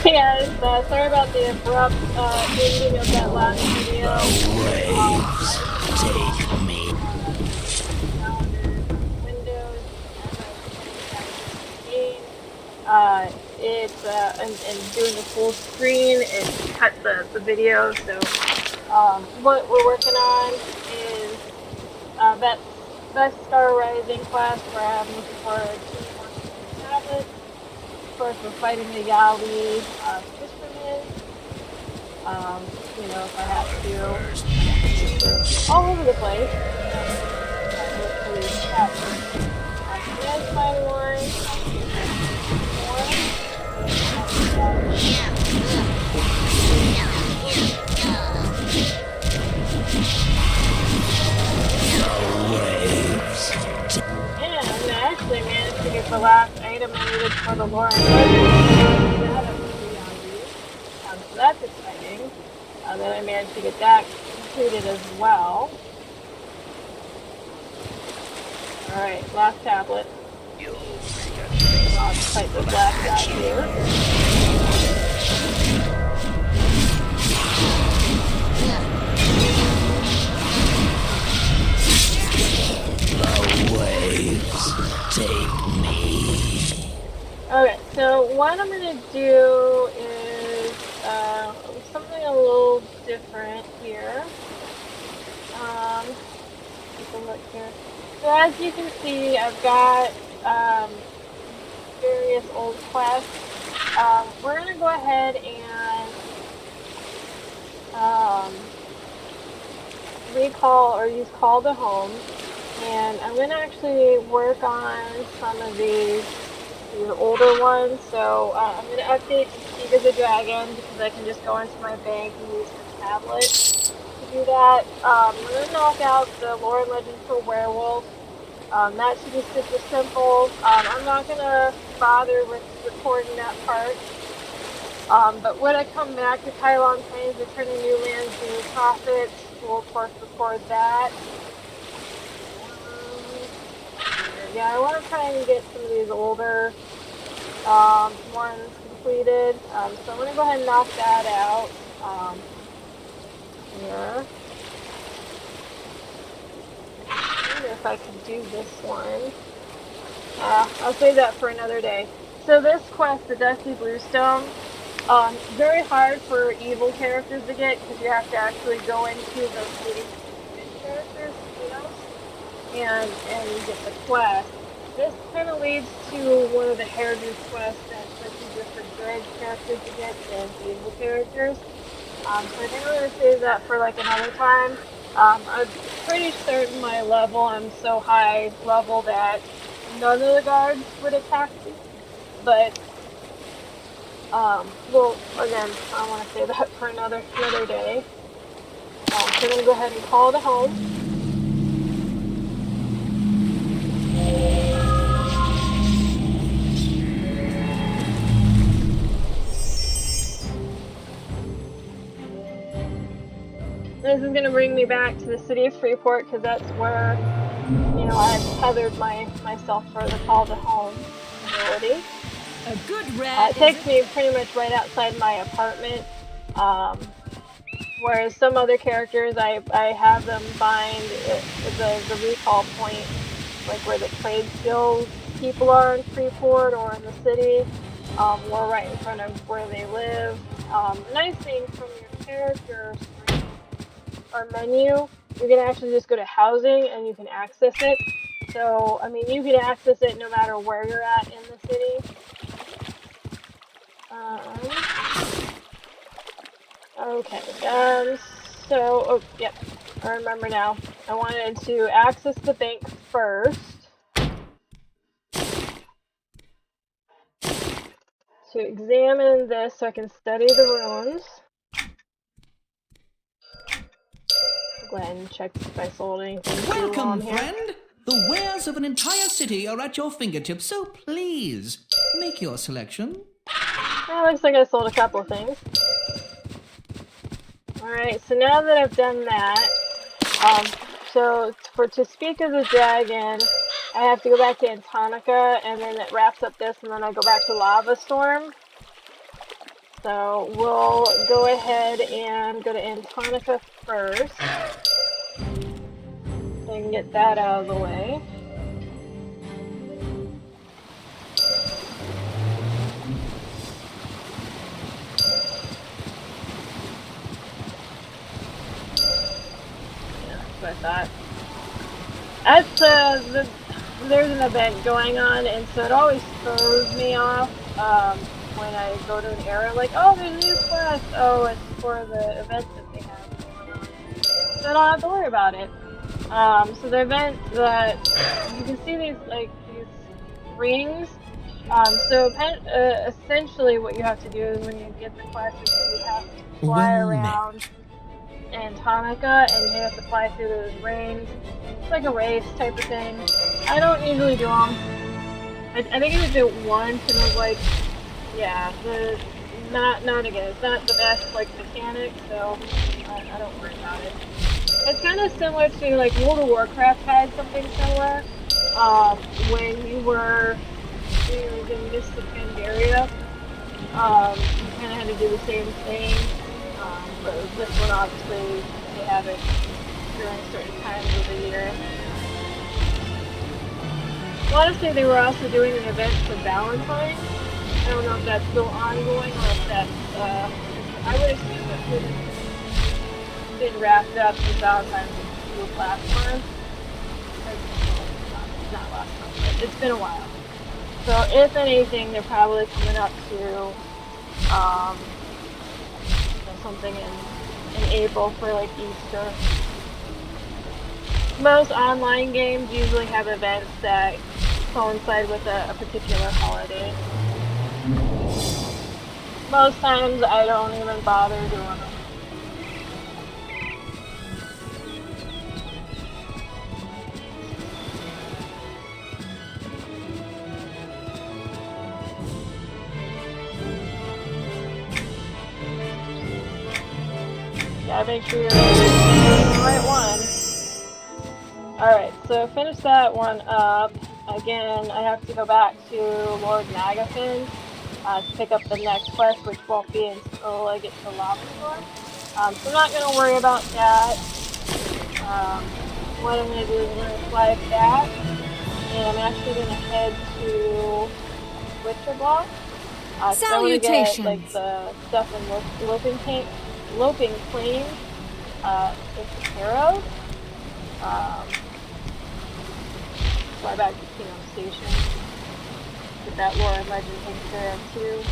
Hey guys, sorry about the abrupt ending of that last video. I was trying to Take me. calendars on Windows as I was playing that game. And doing the full screen, it cut the video. So what we're working on is that Best Star Rising quest where I'm looking for 2 more tablets. Of course, we're fighting the Yaoi fishermen. If I have to, all over the place. Trying to look for these tablets. So there's my one. More. And I actually managed to get the last item I needed for the Lauren Legend. So that's exciting. Then I managed to get that completed as well. Alright, last tablet. I'll fight the black guy here. The waves take me. Okay, so what I'm gonna do is something a little different here. Take a look here. So as you can see, I've got various old quests. We're gonna go ahead and recall or use call to home, and I'm gonna actually work on some of these older ones. So I'm gonna update Speak as a Dragon because I can just go into my bank and use the tablet to do that. I'm gonna knock out the Lore and Legend for Werewolf. That should be super simple. I'm not gonna bother with recording that part. But when I come back to Kylon Plains, returning new lands, new profits, we'll of course record that. Yeah, I want to try and get some of these older ones completed. So I'm going to go ahead and knock that out here. I wonder if I can do this one. I'll save that for another day. So this quest, the Dusty Bluestone, very hard for evil characters to get because you have to actually go into the city characters and get the quest. This kind of leads to one of the heritage quests that's much easier for good characters to get than evil characters. So I think I'm going to save that for like another time. I'm pretty certain my level, I'm so high level that none of the guards would attack me. But, well, again, I want to save that for another day. So I'm going to go ahead and call it home. This is going to bring me back to the city of Freeport because that's where, I've tethered myself for the call to home ability. A good rat. It takes me pretty much right outside my apartment. Whereas some other characters, I have them find the recall point, like where the trade skills people are in Freeport or in the city, or right in front of where they live. Nice thing from your character screen or menu, you can actually just go to housing and you can access it. So, I mean, you can access it no matter where you're at in the city. Okay, yep, I remember now. I wanted to access the bank first. To examine this so I can study the runes. Go ahead and check if I sold anything. Welcome, friend! The wares of an entire city are at your fingertips, so please, make your selection. Looks like I sold a couple of things. Alright, so now that I've done that, so to speak as a dragon, I have to go back to Antonica, and then it wraps up this, and then I go back to Lava Storm. So we'll go ahead and go to Antonica first. So I can get that out of the way. Yeah, that's what I thought. There's an event going on, and so it always throws me off when I go to an area like, oh, there's a new quest. Oh, it's for the event that they have going on. So I don't have to worry about it. So the event that you can see these rings. Essentially, what you have to do when you get the quest is you have to fly Well around met. Antonica, and you have to fly through those rings. It's like a race type of thing. I don't usually do them. I think I did it once, and I was like, yeah, not again. It's not the best like mechanic, so I don't worry about it. It's kind of similar to like World of Warcraft had something similar. When you were in Mystic Pandaria, you kind of had to do the same thing. But this one obviously they have it during certain times of the year. I want to say they were also doing an event for Valentine's. I don't know if that's still ongoing or if that's, I would assume it would have been wrapped up in Valentine's was last month. Not last month, but it's been a while. So if anything, they're probably coming up to something in April for like Easter. Most online games usually have events that coincide with a particular holiday. Most times I don't even bother doing them. Gotta make sure you're doing the right one. Alright, so finish that one up. Again, I have to go back to Lord Nagafin to pick up the next quest, which won't be until I get to Lava Storm. So I'm not going to worry about that. What I'm going to do is I'm going to fly back, and I'm actually going to head to Witcher Block. So I want to get like the stuff in Loping Plains taken care of. Fly back to Kingdom Station. Get that lore and legend taken care of too.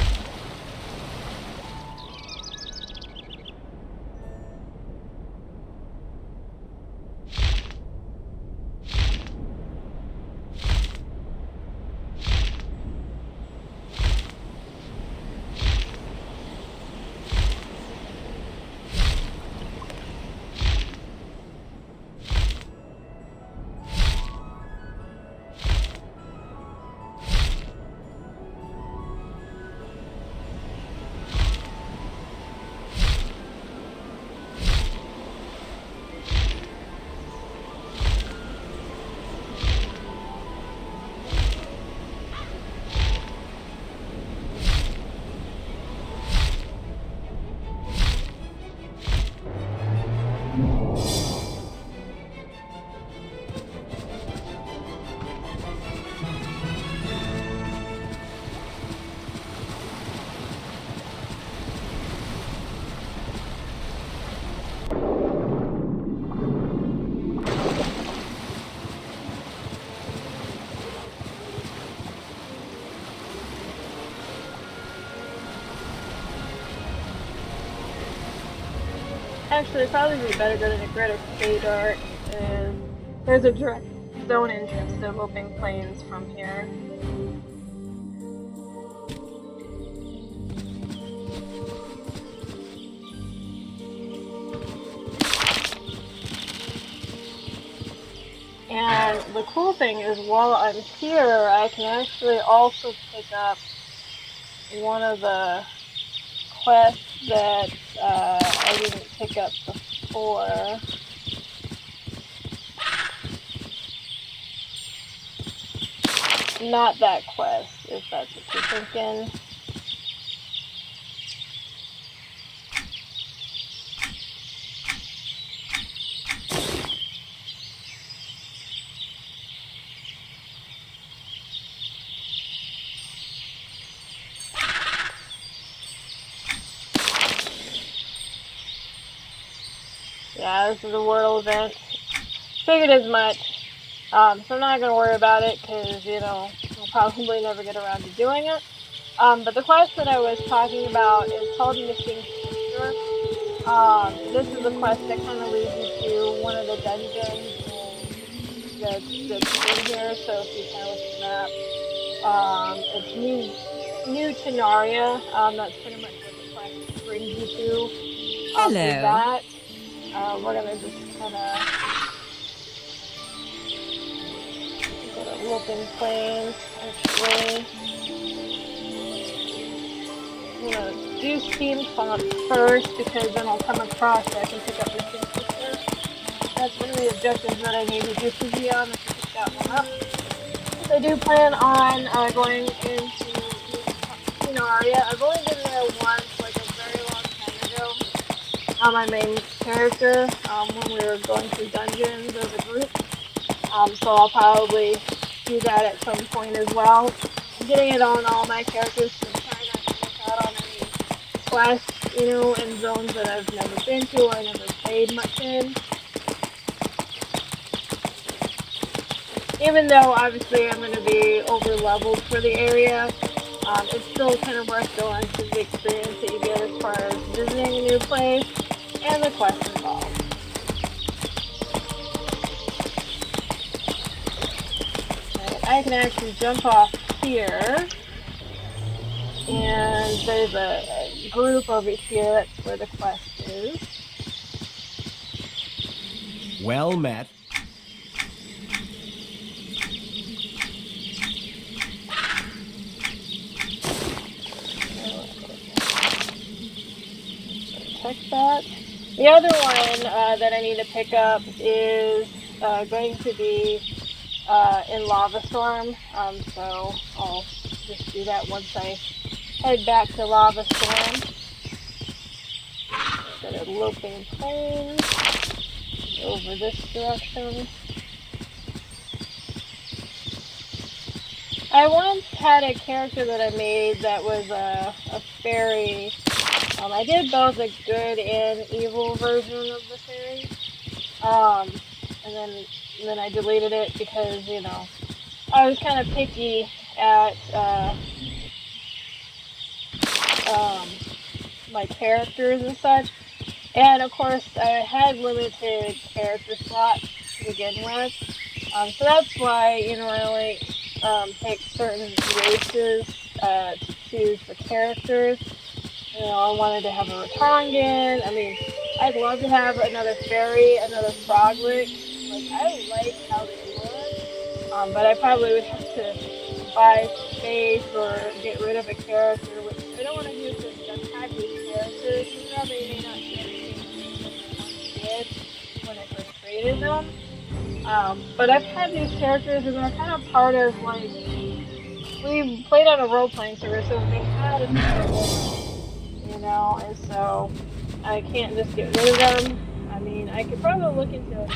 Actually, it'd probably be better going to Greta K-Dark, and there's a direct zone entrance to Loping Plains from here. And the cool thing is, while I'm here, I can actually also pick up one of the quests that I didn't pick up before. Not that quest, if that's what you're thinking. Yeah, this is a Wordle event. Figured as much. So I'm not going to worry about it because, you know, I'll probably never get around to doing it. But the quest that I was talking about is called Missing Picture. This is a quest that kind of leads you to one of the dungeons that's in here. So if you kind of look at the map, it's New Chinaria. That's pretty much what the quest brings you to. Is Hello. that we're gonna just kind of go to Loping Plains. Actually, I'm gonna do Steam Font first because then I'll come across so I can pick up Missing Picture. That's one of the objectives that I need to do for Xeon, is to pick that one up. I do plan on going into Lunaria. I've only been there once, like a very long time ago. My main character, when we were going through dungeons as a group. So I'll probably do that at some point as well. I'm getting it on all my characters to try not to miss out on any quests, you know, in zones that I've never been to or never played much in. Even though obviously I'm going to be over leveled for the area, it's still kind of worth going to the experience that you get as far as visiting a new place and the quests involved. Right, I can actually jump off here, and there's a group over here. That's where the quest is. Well met. Check that. The other one that I need to pick up is going to be in Lava Storm, so I'll just do that once I head back to Lava Storm. Go to Loping Plains, over this direction. I once had a character that I made that was a fairy. I did both a good and evil version of the fairy. And then I deleted it because, you know, I was kind of picky at my characters and such. And of course, I had limited character slots to begin with. So that's why, you know, I only pick certain races to choose for characters. You know, I wanted to have a Ratongan. I mean, I'd love to have another fairy, another froglet. Like, I like how they look, but I probably would have to buy space or get rid of a character, which I don't want to do because I've had these characters, even though they may not do anything that they once did when I first created them. But I've had these characters and they're kind of part of, like, we played on a role-playing server, so they had a story, you know, and so I can't just get rid of them. I mean, I could probably look into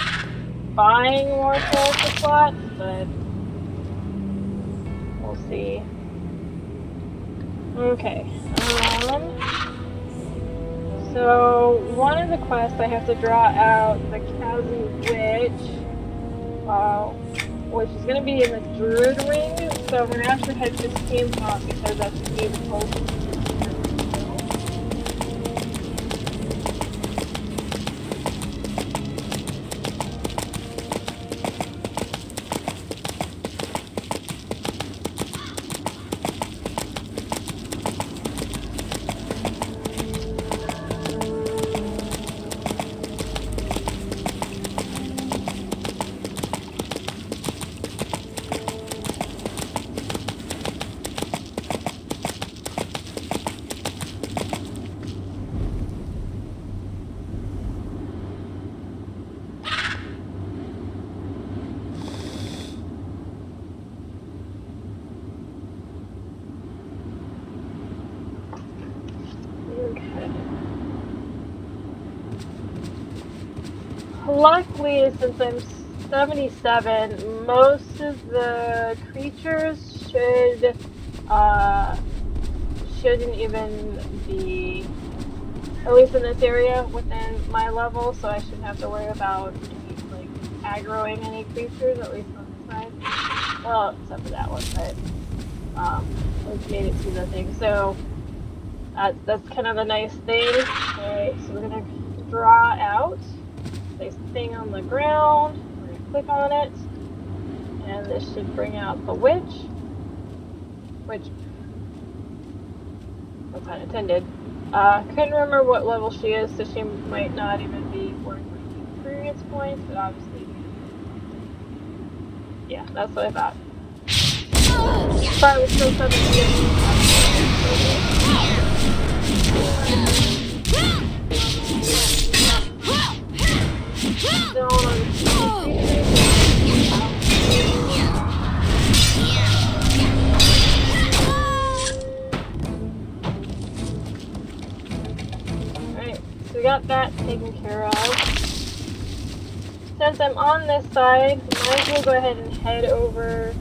buying more character slots, but we'll see. Okay, so one of the quests I have to draw out the Kazu Witch, which is going to be in the Druid Ring, so I'm going to actually head to Steampunk because that's going to be the closest. Luckily, since I'm 77, most of the creatures shouldn't even be at least in this area within my level, so I shouldn't have to worry about like aggroing any creatures, at least on this side. Well, except for that one, but we've made it to the thing. So that's kind of a nice thing. Alright, so we're gonna draw out, place the thing on the ground, we're gonna click on it, and this should bring out the witch, which, no pun intended. Couldn't remember what level she is, so she might not even be worth my experience points, but obviously, yeah, that's what I thought. Probably still something to do. Alright, so we got that taken care of. Since I'm on this side, might as well go ahead and head over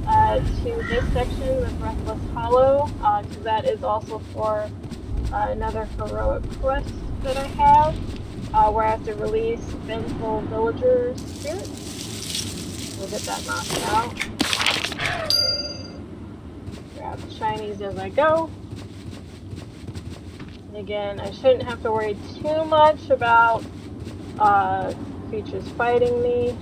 to this section, the Breathless Hollow, because that is also for another heroic quest that I have, where I have to release vengeful villager spirits. We'll get that knocked out. Grab the shinies as I go. And again, I shouldn't have to worry too much about creatures fighting me.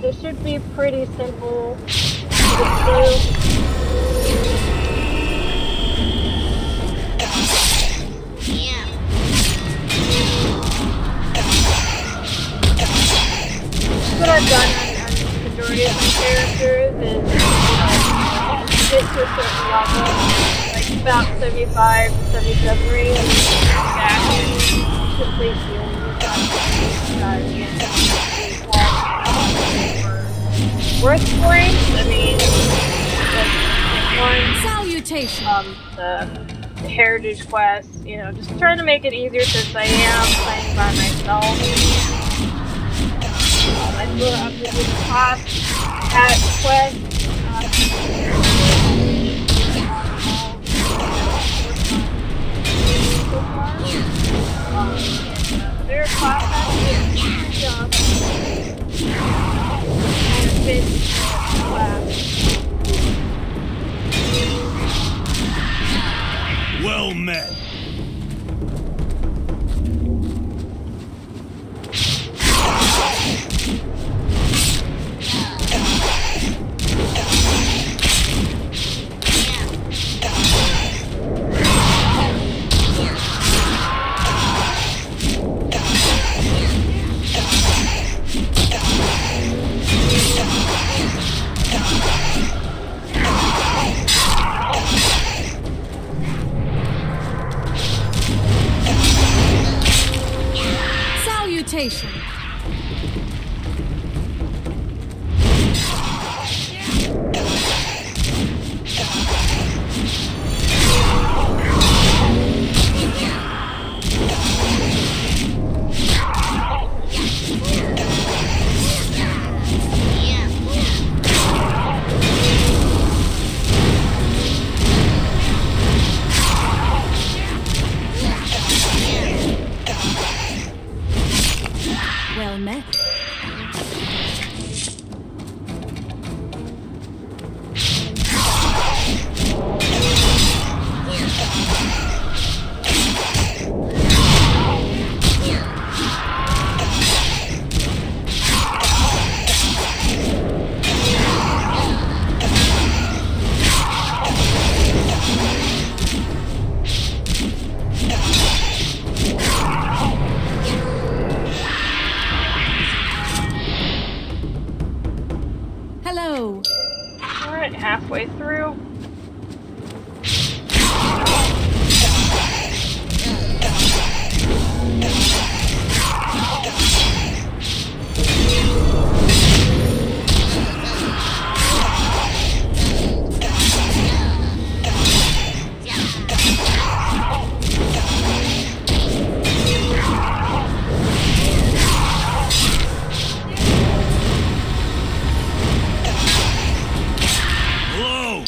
This should be pretty simple to get through. What I've done on the majority of my characters is, get to a certain level, like about 75 to 77 range, and back and complete healing worth points. I mean, like Salutation. the heritage quest, just trying to make it easier since I am playing by myself. I still have to do the top at quest. Their class Well met. Salutation. Well met. Hello. Alright, halfway through. Hello.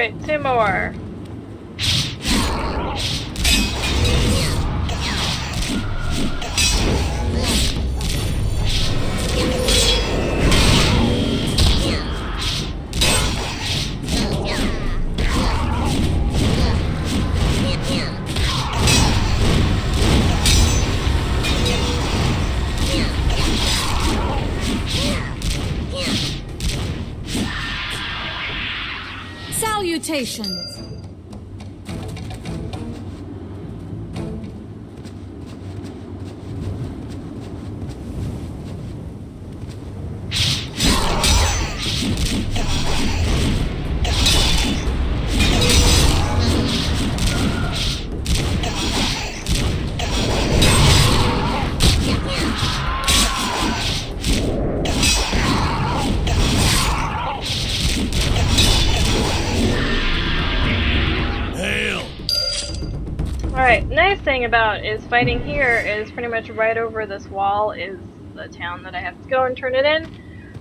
Alright, 2 more. Salutations. Alright, nice thing about is fighting here is pretty much right over this wall is the town that I have to go and turn it in.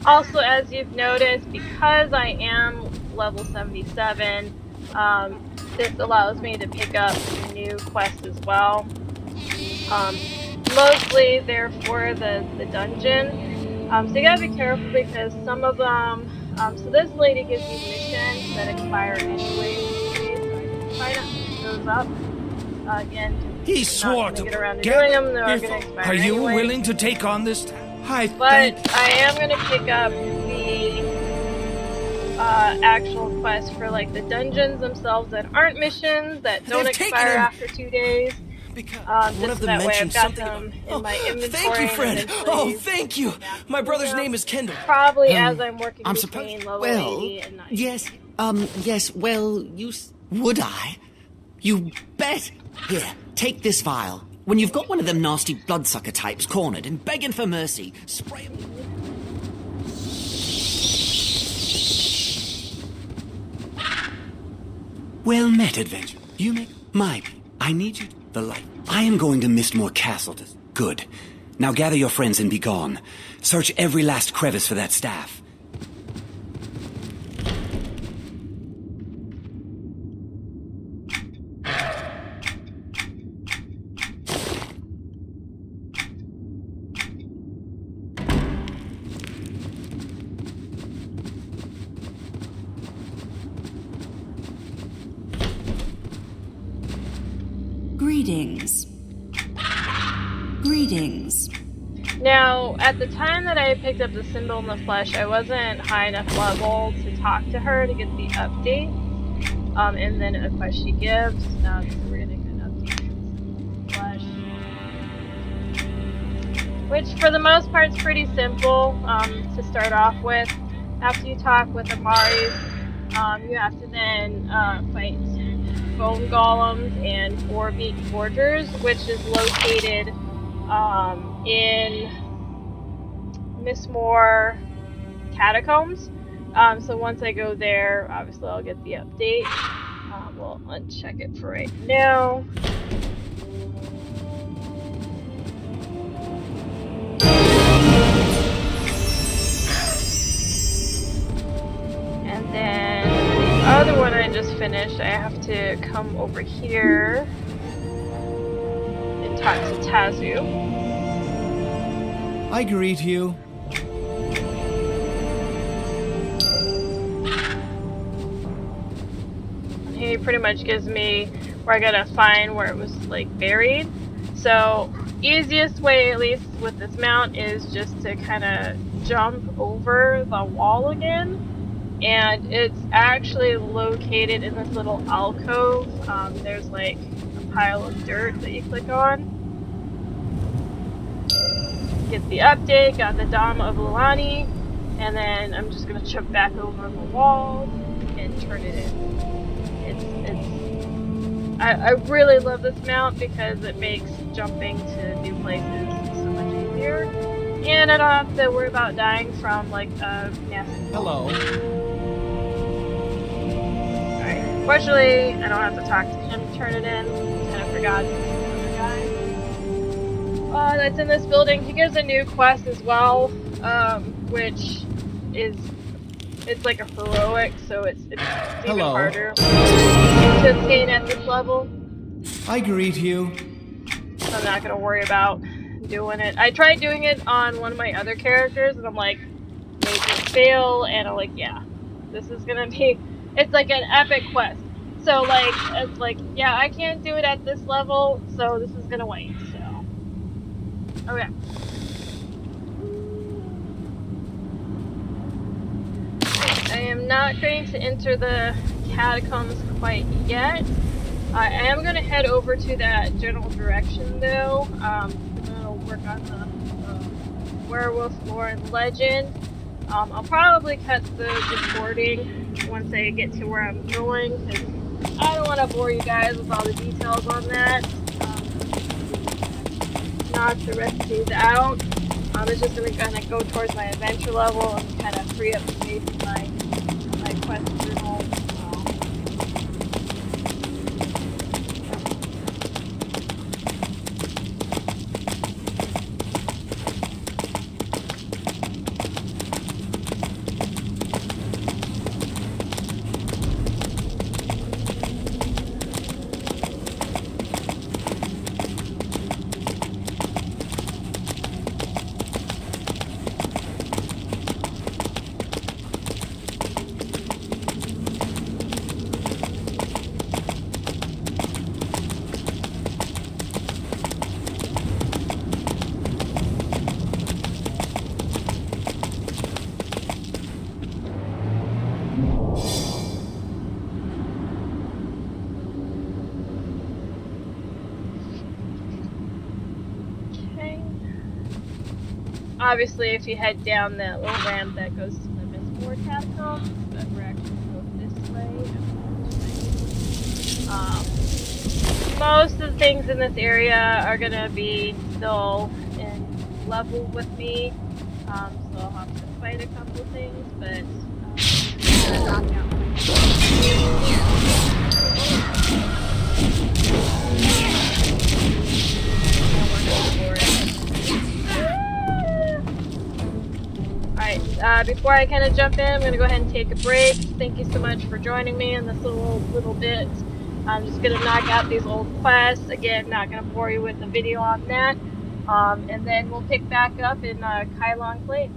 Also, as you've noticed, because I am level 77, this allows me to pick up new quests as well. Mostly they're for the dungeon. So you gotta be careful because some of them, so this lady gives you missions that expire anyway, so I try not to pick those up. Again, He just swore not to gonna get around to get doing them, they're gonna expire Are you anyway. willing to take on this? But I am gonna pick up the actual quests for like the dungeons themselves that aren't missions, that don't They've taken expire him. after 2 days. Because Just one of so them that way I've mentioned got something them about. in my inventory. Thank you, Fred. And Oh, thank you. My brother's name is Kendall. Probably as I'm working I'm between supposed. level Well, 80 and 90. yes, yes. Well, would I? You bet. Here, take this vial. When you've got one of them nasty bloodsucker types cornered and begging for mercy, spray him. Well met, adventure. You make my. I need you. The light. I am going to Mistmore Castle to. Good. Now gather your friends and be gone. Search every last crevice for that staff. Greetings. Greetings. Now, at the time that I picked up the symbol in the flesh, I wasn't high enough level to talk to her to get the update. And then a quest she gives. So we're gonna get an update from the flesh. Which, for the most part, is pretty simple to start off with. After you talk with the Maris, you have to then fight bone golems and 4-beak forgers, which is located in Mistmore Catacombs. So once I go there, obviously I'll get the update. We'll uncheck it for right now. And then the other one I just finished, I have to come over here and talk to Tazu. I greet you. He pretty much gives me where I gotta find where it was like buried. So easiest way, at least with this mount, is just to kind of jump over the wall again. And it's actually located in this little alcove. There's like a pile of dirt that you click on. Get the update, got the Dom of Lilani, and then I'm just gonna jump back over the wall and turn it in. I really love this mount because it makes jumping to new places so much easier. And I don't have to worry about dying from like a nasty. Hello. Alright. Fortunately, I don't have to talk to him to turn it in. Kind of forgot the other guy. That's in this building. He gives a new quest as well, which is it's like a heroic, so it's even Hello. harder to obtain at this level. I greet you. So I'm not gonna worry about doing it. I tried doing it on one of my other characters, and I'm like, major fail, and I'm like, yeah, this is gonna be. It's like an epic quest. So like, it's like, yeah, I can't do it at this level, so this is gonna wait. So, okay. I am not going to enter the catacombs quite yet. I am going to head over to that general direction though. I'm going to work on the werewolf lore and legend. I'll probably cut the recording once I get to where I'm going, because I don't want to bore you guys with all the details on that. Knock the rest of these out. It's just going to kind of go towards my adventure level and kind of free up space in my quest journal. Obviously, if you head down that little ramp that goes to the Mistmore catacombs, but we're actually going this way. Most of the things in this area are gonna be still in level with me, so I'll have to fight a couple things, but I'm gonna knock out my Alright, before I kind of jump in, I'm going to go ahead and take a break. Thank you so much for joining me in this little bit. I'm just going to knock out these old quests. Again, not going to bore you with a video on that. And then we'll pick back up in Kylon Plains.